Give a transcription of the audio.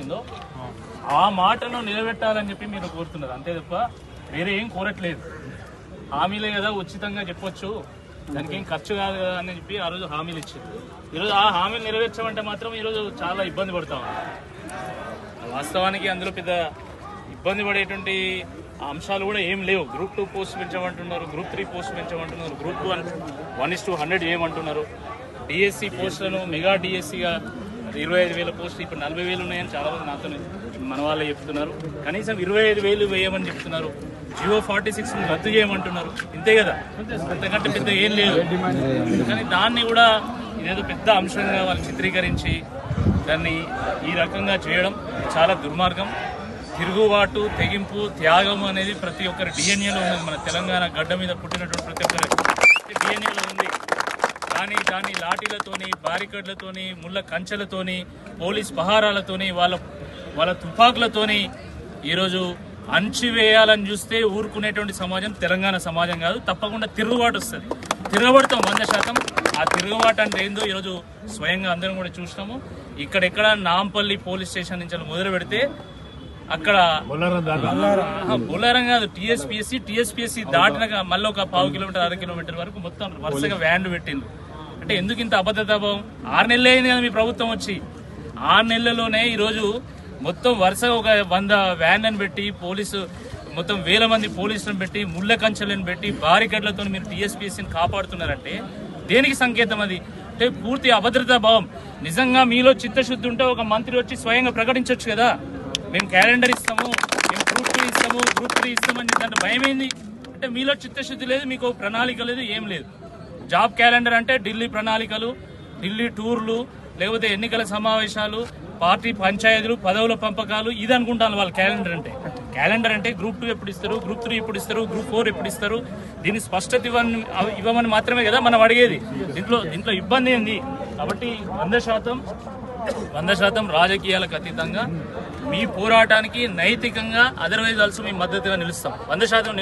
ఇచ్చిందో ఆ మాటను నిలబెట్టాలని చెప్పి మీరు కోరుతున్నారు, అంతే తప్ప వేరే ఏం కోరట్లేదు. హామీలే కదా, ఉచితంగా చెప్పొచ్చు, దానికి ఏం ఖర్చు కాదు కదా అని చెప్పి ఆ రోజు హామీలు ఇచ్చింది. ఈరోజు ఆ హామీలు నెరవేర్చమంటే మాత్రం ఈరోజు చాలా ఇబ్బంది పడతాం. వాస్తవానికి అందులో పెద్ద ఇబ్బంది పడేటువంటి అంశాలు కూడా ఏం లేవు. గ్రూప్ 2 పోస్ట్ పెంచమంటున్నారు, గ్రూప్ 3 పోస్ట్ పెంచమంటున్నారు, గ్రూప్ 1:100 చేయమంటున్నారు. డిఎస్సి పోస్టులను మెగా డిఎస్సిగా 25,000 పోస్టులు ఇప్పుడు 40,000 ఉన్నాయని చాలా మంది నాతో మన వాళ్ళే చెప్తున్నారు. కనీసం 25,000 వేయమని చెప్తున్నారు. జియో 46 రద్దు చేయమంటున్నారు. ఇంతే కదా, అంతకంటే పెద్ద ఏం లేదు. కానీ దాన్ని కూడా ఇదేదో పెద్ద అంశంగా వాళ్ళు చిత్రీకరించి దాన్ని ఈ రకంగా చేయడం చాలా దుర్మార్గం. తిరుగుబాటు, తెగింపు, త్యాగం అనేది ప్రతి ఒక్కరి డిఎన్ఏలో ఉన్నది. మన తెలంగాణ గడ్డ మీద పుట్టినటువంటి ప్రతి ఒక్కరి డిఎన్ఏలో ఉంది. కానీ దాన్ని లాఠీలతోని, బారికడ్లతోని, ముళ్ళ కంచెలతోని, పోలీస్ పహారాలతోని, వాళ్ళ తుపాకులతోని ఈరోజు అణచివేయాలని చూస్తే ఊరుకునేటువంటి సమాజం తెలంగాణ సమాజం కాదు. తప్పకుండా తిరుగుబాటు వస్తుంది, తిరగబడతాం 100%. ఆ తిరుగుబాటు అంటే ఏందో ఈరోజు స్వయంగా అందరం కూడా చూసినాము. ఇక్కడెక్కడ నాంపల్లి పోలీస్ స్టేషన్ నుంచి మొదలు పెడితే అక్కడ బొల్లారం కాదు, టీఎస్పీఎస్సీ దాటినాక మళ్ళీ ఒక 1/2 కిలోమీటర్ 1/2 కిలోమీటర్ వరకు మొత్తం వరుసగా వ్యాన్లు పెట్టిండ్రు. అంటే ఎందుకు ఇంత అబద్ధతాభావం? 6 నెలలు అయింది కదా మీ ప్రభుత్వం వచ్చి. 6 నెలల్లోనే ఈరోజు మొత్తం వరుసగా ఒక 100 వ్యాన్లను పెట్టి, పోలీసు మొత్తం 1000 మంది పోలీసులను పెట్టి, ముళ్ళ కంచెలను పెట్టి, బారికడ్లతో మీరు టీఎస్పీఎస్సీని కాపాడుతున్నారంటే దేనికి సంకేతం అది? అంటే పూర్తి అభద్రతా భావం. నిజంగా మీలో చిత్తశుద్ధి ఉంటే ఒక మంత్రి వచ్చి స్వయంగా ప్రకటించవచ్చు కదా, మేము క్యాలెండర్ ఇస్తాము, మేము గ్రూప్ 2 ఇస్తాము, గ్రూప్ 3 ఇస్తామని దాంట్లో భయమైంది. అంటే మీలో చిత్తశుద్ధి లేదు, మీకు ప్రణాళిక లేదు, ఏం లేదు. జాబ్ క్యాలెండర్ అంటే ఢిల్లీ ప్రణాళికలు, ఢిల్లీ టూర్లు, లేకపోతే ఎన్నికల సమావేశాలు, పార్టీ పంచాయతీలు, పదవుల పంపకాలు, ఇది అనుకుంటాను వాళ్ళు క్యాలెండర్ అంటే. క్యాలెండర్ అంటే గ్రూప్ 2 ఎప్పుడు ఇస్తారు, గ్రూప్ 3 ఎప్పుడు ఇస్తారు, గ్రూప్ 4 ఎప్పుడు ఇస్తారు, దీని స్పష్టత ఇవ్వమని మాత్రమే కదా మనం అడిగేది. దీంట్లో ఇబ్బంది ఏంది? కాబట్టి 100% రాజకీయాలకు అతీతంగా మీ పోరాటానికి నైతికంగా అదర్వైజ్ ఆల్సో మీ మద్దతుగా నిలుస్తాం. 100%